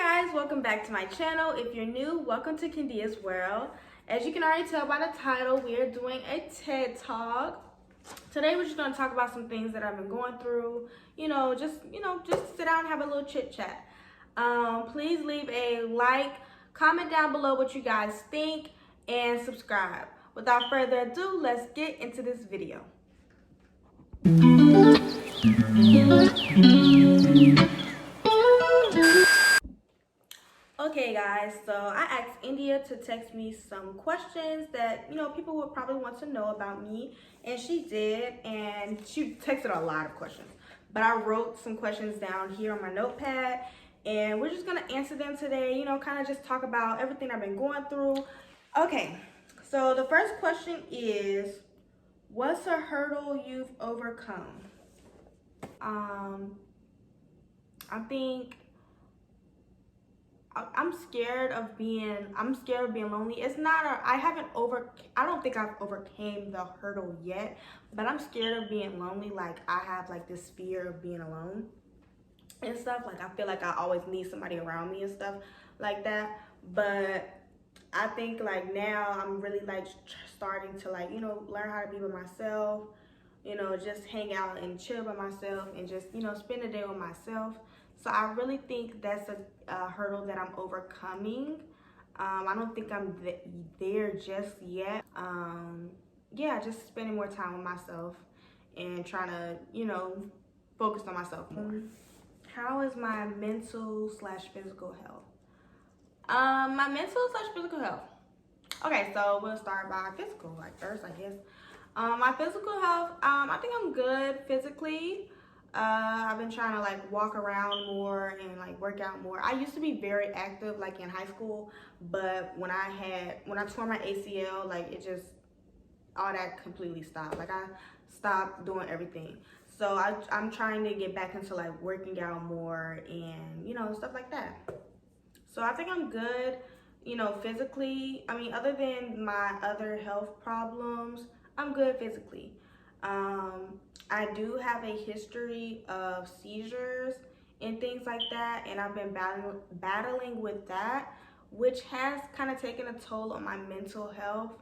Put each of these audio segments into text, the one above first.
guys, welcome back to my channel. If you're new, welcome to Kendia's World. As you can already tell by the title, we are doing a TED Talk. Today we're just going to talk about some things that I've been going through, just sit down and have a little chit chat. Please leave a like, comment down below what you guys think, and subscribe. Without further ado, let's get into this video. Okay guys, so I asked India to text me some questions that people would probably want to know about me, and she did, and she texted a lot of questions, but I wrote some questions down here on my notepad, and we're just gonna answer them today, kind of just talk about everything I've been going through. Okay, so the first question is, what's a hurdle you've overcome? I think I'm scared of being lonely. I don't think I've overcame the hurdle yet, but I'm scared of being lonely. Like, I have like this fear of being alone and stuff. Like, I feel like I always need somebody around me and stuff like that. But I think like now I'm really like starting to like, learn how to be with myself, just hang out and chill by myself and just, spend the day with myself. So I really think that's a hurdle that I'm overcoming. I don't think I'm there just yet. Yeah, just spending more time with myself and trying to, focus on myself more. How is my mental / physical health? My mental / physical health. Okay, so we'll start by physical, like first, I guess. My physical health, I think I'm good physically. I've been trying to like walk around more and like work out more. I used to be very active like in high school, but when I tore my ACL, like all that completely stopped. Like I stopped doing everything. So I'm trying to get back into like working out more and stuff like that. So I think I'm good, physically. I mean, other than my other health problems, I'm good physically. I do have a history of seizures and things like that, and I've been battling with that, which has kind of taken a toll on my mental health.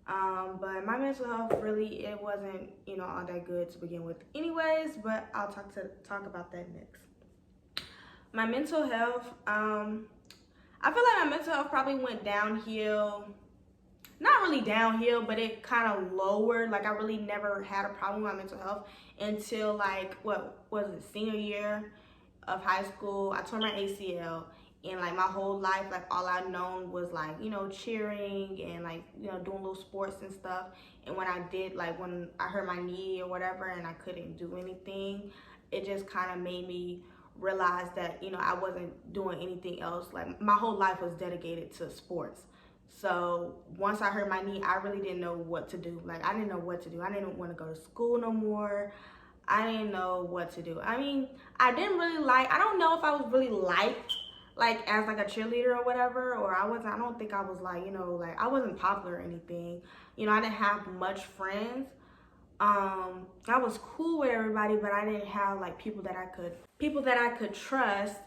But my mental health really, it wasn't, all that good to begin with anyways, but I'll talk about that next. My mental health, I feel like my mental health probably went downhill. Not really downhill, but it kind of lowered. Like, I really never had a problem with my mental health until like, what was it, senior year of high school. I tore my ACL, and like my whole life, like all I've known was like, cheering and like, doing little sports and stuff. And when I did, like when I hurt my knee or whatever and I couldn't do anything, it just kind of made me realize that, I wasn't doing anything else. Like, my whole life was dedicated to sports. So once I hurt my knee, I really didn't know what to do. Like, I didn't know what to do. I didn't want to go to school no more. I didn't know what to do. I mean, I don't know if I was really liked, like, as like a cheerleader or whatever, or I don't think I was like, like I wasn't popular or anything. I didn't have much friends. I was cool with everybody, but I didn't have like people that I could trust,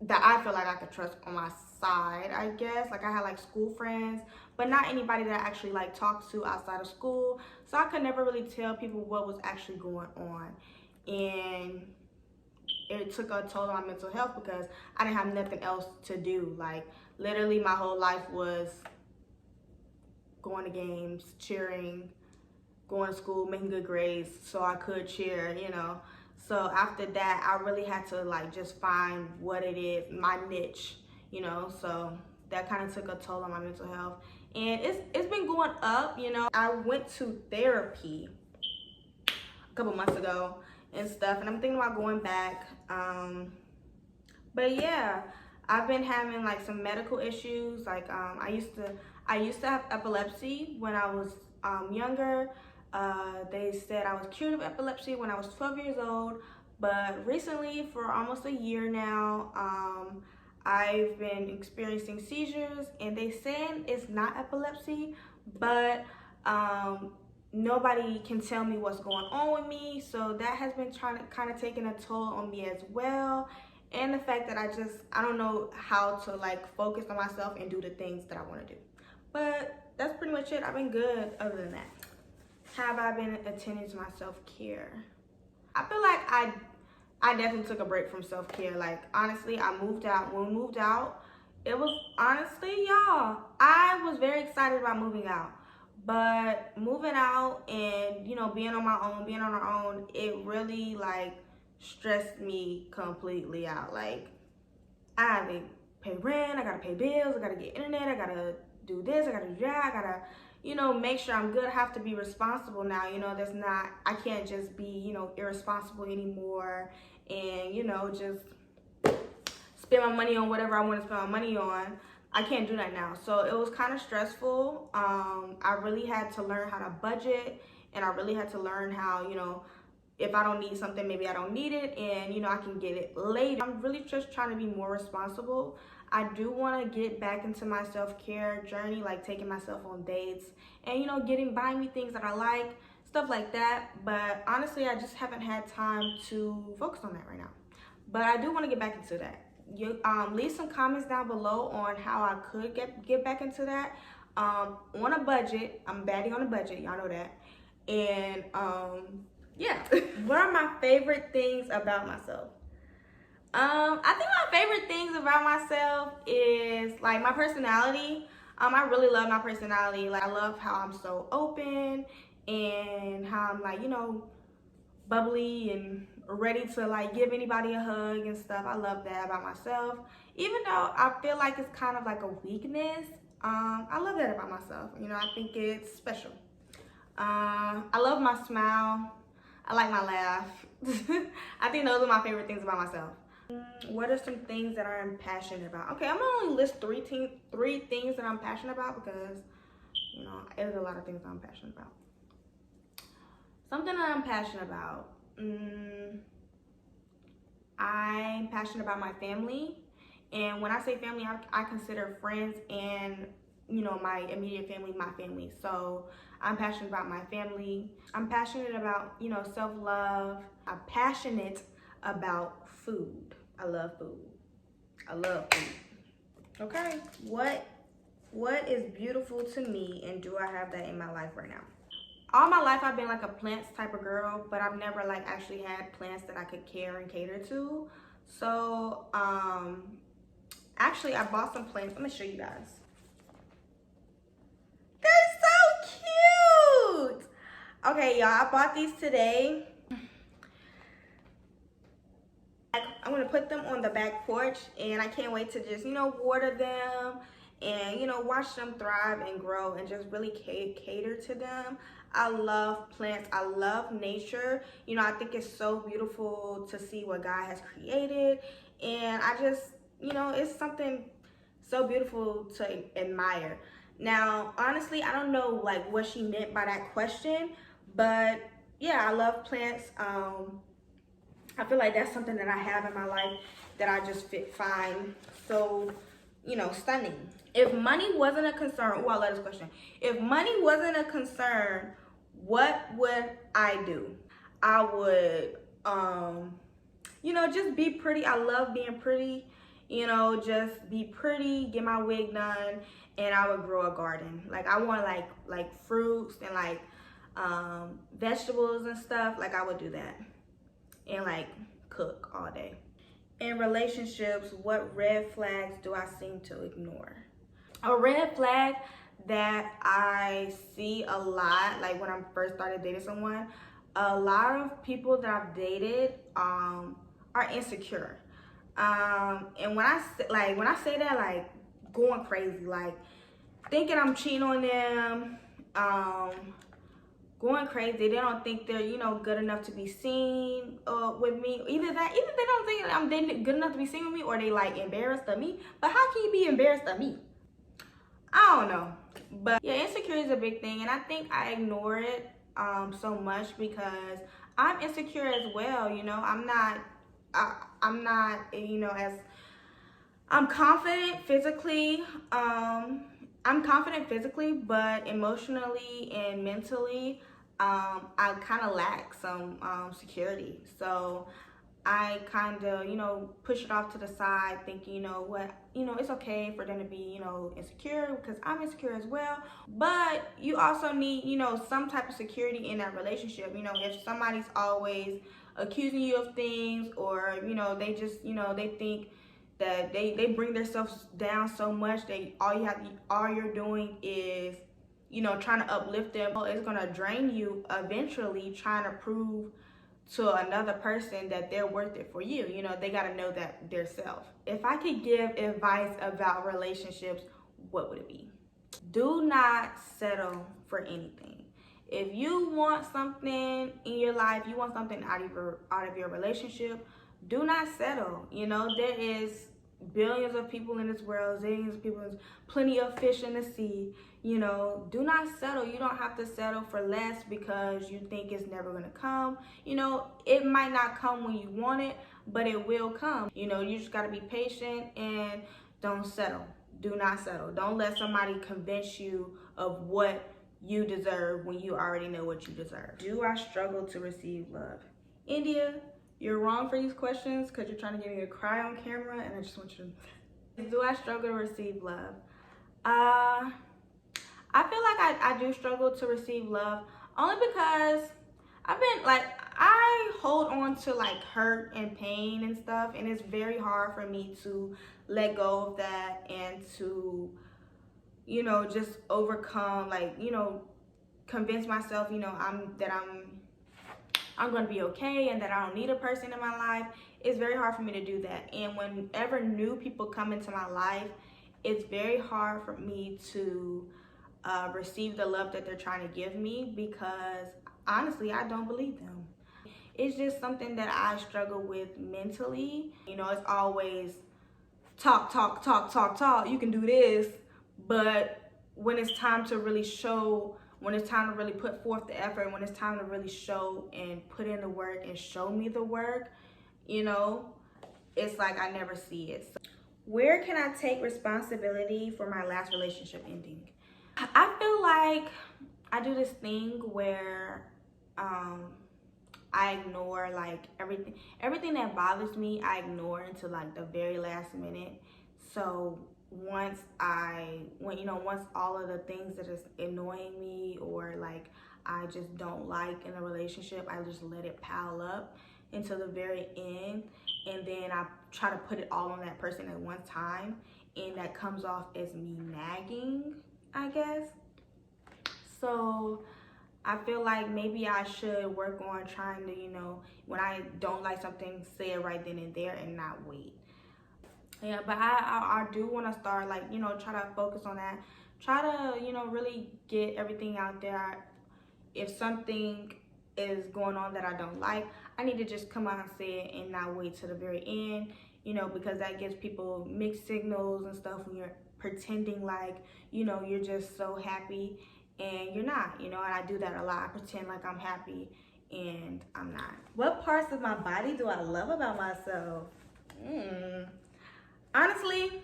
that I feel like I could trust on my side, I guess. Like, I had like school friends, but not anybody that I actually like talked to outside of school. So I could never really tell people what was actually going on. And it took a toll on my mental health because I didn't have nothing else to do. Like, literally my whole life was going to games, cheering, going to school, making good grades so I could cheer, So after that, I really had to like just find what it is, my niche, so that kind of took a toll on my mental health. And it's been going up, I went to therapy a couple months ago and stuff, and I'm thinking about going back. But yeah, I've been having like some medical issues. Like, I used to have epilepsy when I was younger. They said I was cured of epilepsy when I was 12 years old, but recently, for almost a year now, I've been experiencing seizures, and they saying it's not epilepsy, but nobody can tell me what's going on with me. So that has been kind of taking a toll on me as well. And and the fact that I don't know how to like focus on myself and do the things that I want to do. But that's pretty much it. I've been good other than that. Have I been attending to my self-care? I feel like I definitely took a break from self-care. Like, honestly, I moved out. When we moved out, it was, honestly, y'all, I was very excited about moving out. But moving out and, you know, being on my own, being on our own, it really, like, stressed me completely out. Like, I have to pay rent, I gotta pay bills, I gotta get internet, I gotta do this, I gotta do that, I gotta, you know, make sure I'm good. I have to be responsible now. You know, I can't just be, you know, irresponsible anymore and, you know, just spend my money on whatever I want to spend my money on. I can't do that now. So it was kind of stressful. I really had to learn how to budget, and I really had to learn how, you know, if I don't need something, maybe I don't need it, and, you know, I can get it later. I'm really just trying to be more responsible. I do want to get back into my self-care journey, like taking myself on dates and, you know, buying me things that I like, stuff like that. But honestly, I just haven't had time to focus on that right now. But I do want to get back into that. You leave some comments down below on how I could get back into that. On a budget. I'm baddie on a budget, y'all know that. And yeah. What are my favorite things about myself? I think my favorite things about myself is like my personality. I really love my personality. Like, I love how I'm so open and how I'm, like, you know, bubbly and ready to like give anybody a hug and stuff. I love that about myself. Even though I feel like it's kind of like a weakness, I love that about myself. You know, I think it's special. I love my smile. I like my laugh. I think those are my favorite things about myself. What are some things that I'm passionate about? Okay, I'm gonna only list three things that I'm passionate about because, you know, there's a lot of things I'm passionate about. Something that I'm passionate about. I'm passionate about my family. And when I say family, I consider friends and, you know, my immediate family, my family. So I'm passionate about my family. I'm passionate about, you know, self-love. I'm passionate about food. I love food. I love food. Okay, what is beautiful to me, and do I have that in my life right now? All my life I've been like a plants type of girl, but I've never like actually had plants that I could care and cater to. So actually I bought some plants. I'm gonna show you guys. They're so cute. Okay, y'all, I bought these today. I'm gonna put them on the back porch, and I can't wait to just, you know, water them and, you know, watch them thrive and grow and just really cater to them. I love plants. I love nature. You know, I think it's so beautiful to see what God has created, and I just, you know, it's something so beautiful to admire. Now, honestly, I don't know like what she meant by that question, but yeah, I love plants. I feel like that's something that I have in my life that I just find so, you know, stunning. If money wasn't a concern, oh, I love this question. If money wasn't a concern, what would I do? I would, you know, just be pretty. I love being pretty, you know, just be pretty, get my wig done, and I would grow a garden. Like, I want like fruits and like vegetables and stuff. Like, I would do that. And like cook all day. In relationships, what red flags do I seem to ignore? A red flag that I see a lot, like when I first started dating someone, a lot of people that I've dated are insecure. And when I say that, like going crazy, like thinking I'm cheating on them, going crazy. They don't think they're, you know, good enough to be seen with me. Either they don't think I'm good enough to be seen with me, or they like embarrassed of me. But how can you be embarrassed of me? I don't know. But yeah, insecurity is a big thing, and I think I ignore it so much because I'm insecure as well. You know, I'm not, you know, as I'm confident physically. I'm confident physically, but emotionally and mentally, I kind of lack some security. So I kind of, you know, push it off to the side, thinking, you know what, you know, it's okay for them to be, you know, insecure, because I'm insecure as well. But you also need, you know, some type of security in that relationship. You know, if somebody's always accusing you of things, or, you know, they just, you know, they think that they bring themselves down so much, they all you're doing is, you know, trying to uplift them. It's gonna drain you eventually, trying to prove to another person that they're worth it for you. You know, they got to know that their self. If I could give advice about relationships, what would it be? Do not settle for anything. If you want something in your life, you want something out of your relationship, do not settle. You know, there is billions of people in this world, zillions of people, plenty of fish in the sea. You know, do not settle. You don't have to settle for less because you think it's never going to come. You know, it might not come when you want it, but it will come. You know, you just got to be patient and don't settle. Do not settle. Don't let somebody convince you of what you deserve when you already know what you deserve. Do I struggle to receive love? India, you're wrong for these questions because you're trying to get me to cry on camera, and I just want you to... Do I struggle to receive love? I feel like I do struggle to receive love, only because I've been like, I hold on to like hurt and pain and stuff, and it's very hard for me to let go of that and to, you know, just overcome, like, you know, convince myself, you know, I'm going to be okay and that I don't need a person in my life. It's very hard for me to do that. And whenever new people come into my life, it's very hard for me to receive the love that they're trying to give me, because honestly, I don't believe them. It's just something that I struggle with mentally. You know, it's always talk, talk, talk, talk, talk. You can do this, but when it's time to really show, when it's time to really put forth the effort, when it's time to really show and put in the work and show me the work, you know, it's like I never see it. So, where can I take responsibility for my last relationship ending? I feel like I do this thing where I ignore like everything that bothers me. I ignore until like the very last minute. So once all of the things that is annoying me, or like I just don't like in a relationship, I just let it pile up until the very end, and then I try to put it all on that person at one time, and that comes off as me nagging, I guess. So I feel like maybe I should work on trying to, you know, when I don't like something, say it right then and there and not wait. Yeah, but I do want to start, like, you know, try to focus on that. Try to, you know, really get everything out there. If something is going on that I don't like, I need to just come out and say it and not wait to the very end, you know, because that gives people mixed signals and stuff when you're pretending like, you know, you're just so happy and you're not, you know. And I do that a lot. I pretend like I'm happy and I'm not. What parts of my body do I love about myself? Honestly,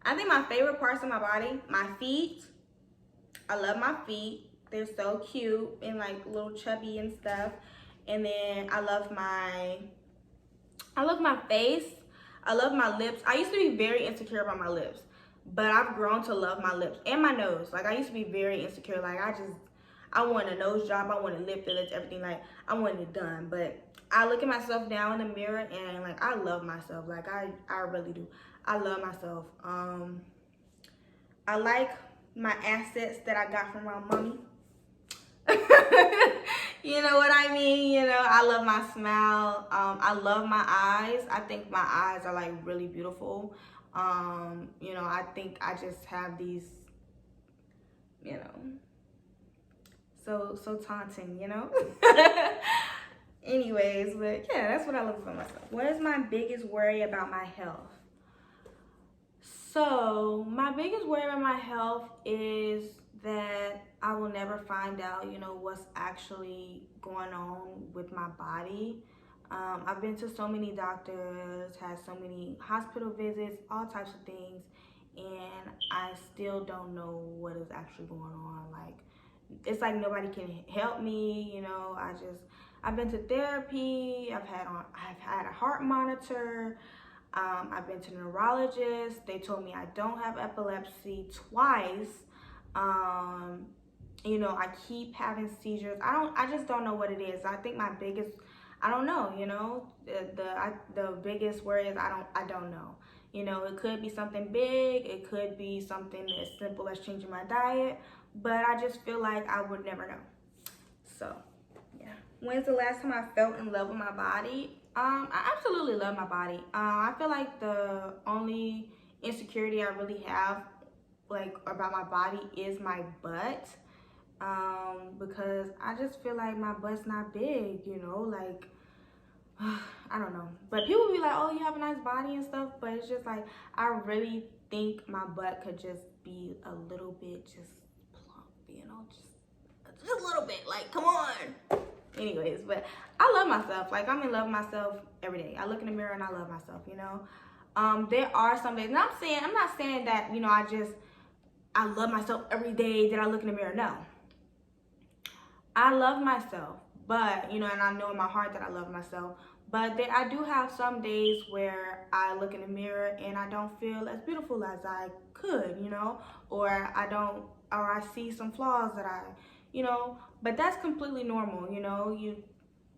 I think my favorite parts of my body, my feet. I love my feet. They're so cute and like little chubby and stuff. And then I love my face. I love my lips. I used to be very insecure about my lips, but I've grown to love my lips and my nose. Like I used to be very insecure. Like I wanted a nose job. I wanted lip fillers, everything. Like I wanted it done. But I look at myself now in the mirror and like I love myself. Like I really do. I love myself. I like my assets that I got from my mommy. You know what I mean? You know, I love my smile. I love my eyes. I think my eyes are like really beautiful. You know, I think I just have these, you know, so taunting, you know. Anyways, but yeah, that's what I love about myself. What is my biggest worry about my health? So my biggest worry about my health is that I will never find out, you know, what's actually going on with my body. I've been to so many doctors, had so many hospital visits, all types of things, and I still don't know what is actually going on. Like, it's like nobody can help me, you know. I've been to therapy. I've had a heart monitor. I've been to a neurologist. They told me I don't have epilepsy twice. You know, I keep having seizures. I just don't know what it is. I think my biggest, I don't know, you know, the biggest worry is I don't know. You know, it could be something big. It could be something as simple as changing my diet, but I just feel like I would never know. So, yeah. When's the last time I felt in love with my body? I absolutely love my body. I feel like the only insecurity I really have, like, about my body is my butt. Because I just feel like my butt's not big, you know, like, I don't know. But people be like, oh, you have a nice body and stuff, but it's just like, I really think my butt could just be a little bit just plump, you know, just a little bit, like, come on. Anyways, but I love myself. Like, I'm in love with myself every day. I look in the mirror and I love myself, you know. There are some days, and I'm not saying that, you know, I love myself every day that I look in the mirror. No. I love myself, but, you know, and I know in my heart that I love myself, but I do have some days where I look in the mirror and I don't feel as beautiful as I could, you know, or I see some flaws that you know, but that's completely normal, you know,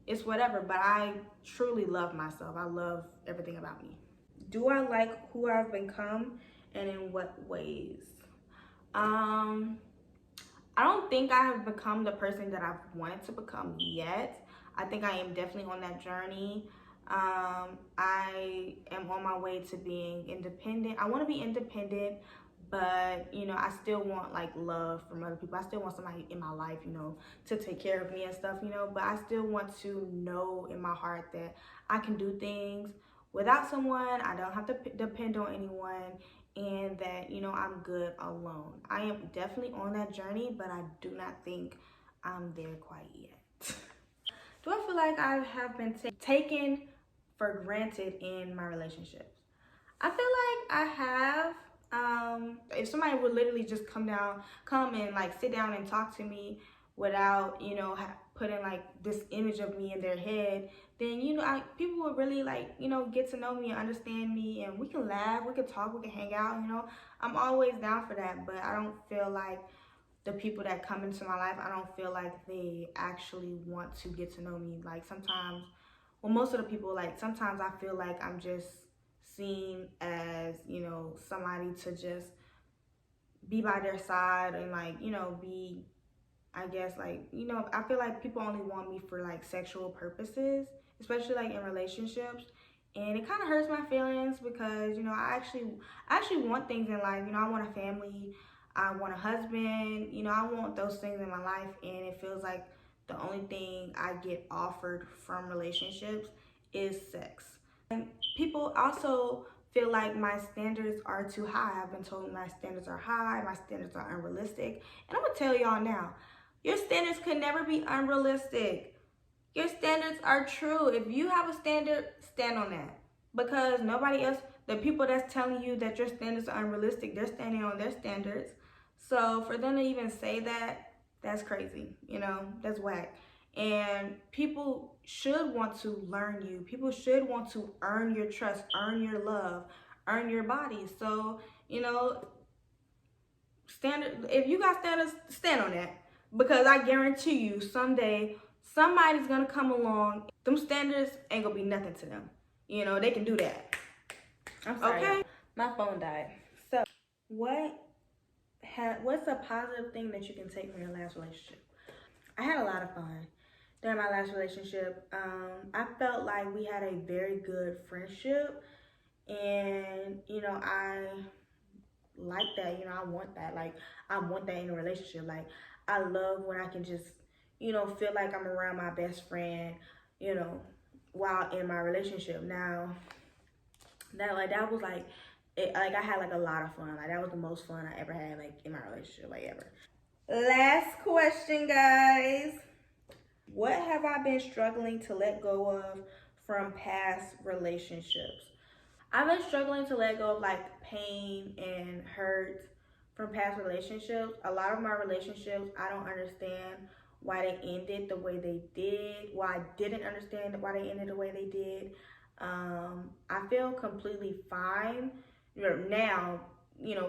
it's whatever, but I truly love myself. I love everything about me. Do I like who I've become and in what ways? I don't think I have become the person that I've wanted to become yet. I think I am definitely on that journey. I am on my way to being independent. I want to be independent, but, you know, I still want, like, love from other people. I still want somebody in my life, you know, to take care of me and stuff, you know, but I still want to know in my heart that I can do things without someone. I don't have to depend on anyone, and that, you know, I'm good alone. I am definitely on that journey, but I do not think I'm there quite yet. Do I feel like I have been taken for granted in my relationships? I feel like I have. If somebody would literally just come and like sit down and talk to me without, you know, putting like this image of me in their head, then, you know, people would really, like, you know, get to know me and understand me, and we can laugh, we can talk, we can hang out, you know. I'm always down for that, but I don't feel like the people that come into my life, I don't feel like they actually want to get to know me. Like, sometimes, well, most of the people, like, sometimes I feel like I'm just seen as, you know, somebody to just be by their side and, like, you know, be, I guess, like, you know, I feel like people only want me for, like, sexual purposes, especially, like, in relationships. And it kind of hurts my feelings because, you know, I actually want things in life. You know, I want a family, I want a husband, you know, I want those things in my life, and it feels like the only thing I get offered from relationships is sex. And people also feel like my standards are too high. I've been told my standards are high, my standards are unrealistic. And I'm gonna tell y'all now, your standards could never be unrealistic. Your standards are true. If you have a standard, stand on that. Because nobody else, the people that's telling you that your standards are unrealistic, they're standing on their standards. So for them to even say that, that's crazy, you know, that's whack. And people should want to learn you. People should want to earn your trust, earn your love, earn your body. So, you know, if you got standards, stand on that. Because I guarantee you, someday, somebody's gonna come along. Them standards ain't gonna be nothing to them. You know, they can do that. I'm sorry. Okay? My phone died. So, what's a positive thing that you can take from your last relationship? I had a lot of fun during my last relationship. I felt like we had a very good friendship, and, you know, I like that. You know, I want that. Like, I want that in a relationship. Like, I love when I can just, you know, feel like I'm around my best friend, you know, while in my relationship. Now, that was like, like, I had like a lot of fun. Like, that was the most fun I ever had, like, in my relationship, like, ever. Last question, guys. What have I been struggling to let go of from past relationships? I've been struggling to let go of, like, pain and hurt from past relationships. A lot of my relationships, I don't understand why they ended the way they did. Why I didn't understand why they ended the way they did. I feel completely fine now,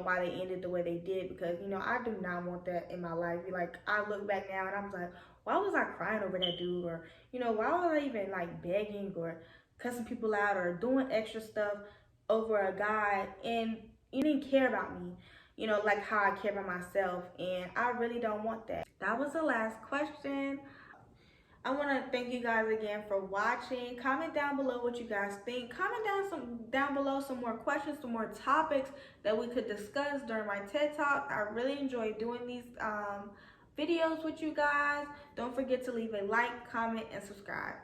why they ended the way they did, because, I do not want that in my life. Like, I look back now and I'm like, why was I crying over that dude? Or, why was I even like begging or cussing people out or doing extra stuff over a guy, and you didn't care about me, like how I care about myself. And I really don't want that. That was the last question. I want to thank you guys again for watching. Comment down below what you guys think. Comment down below some more questions, some more topics that we could discuss during my TED Talk. I really enjoy doing these videos with you guys. Don't forget to leave a like, comment, and subscribe.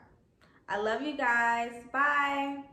I love you guys. Bye.